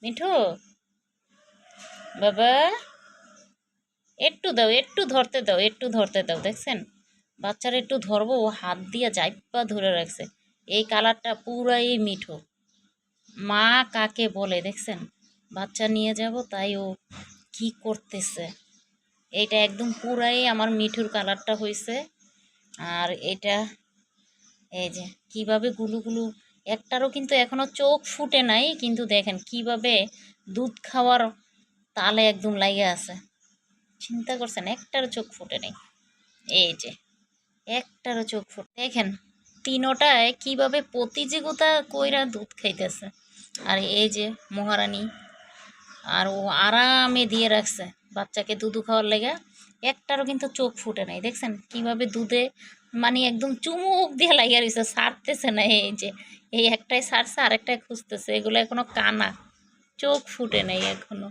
মিঠু বাবা, একটু দাও, একটু ধরতে দাও, একটু ধরতে দাও। দেখছেন বাচ্চারা একটু ধরবো, ও হাত দিয়ে জাইপা ধরে রাখছে। এই কালারটা পুরাই মিঠু। মা কাকে বলে দেখছেন, বাচ্চা নিয়ে যাব তাই ও কি করতেছে। এইটা একদম পুরাই আমার মিঠুর কালারটা হয়েছে। আর এটা এই যে কিভাবে গুলুগুলু, একটারও কিন্তু এখনো চোখ ফুটে নাই, কিন্তু দেখেন কিভাবে দুধ খাওয়ার তালে একদম লাগে আছে। চিন্তা করছেন, একটারও চোখ ফুটে নেই। এই যে একটারও চোখ ফুটে, দেখেন তিনোটায় কিভাবে প্রতিযোগিতা কইরা দুধ খাইতেছে। আর এই যে মহারানী, আর ও আরামে দিয়ে রাখছে বাচ্চাকে দুধু খাওয়ার লেগে। একটারও কিন্তু চোখ ফুটে নাই, দেখছেন কিভাবে দুধে মানে একদম চুমুক দিয়ে লাগিয়ে রয়েছে, ছাড়তেছে না। এই যে এই একটাই ছাড়ছে, আরেকটাই খুঁজতেছে, এগুলো এখনো কানা, চোখ ফুটে নেই এখনো।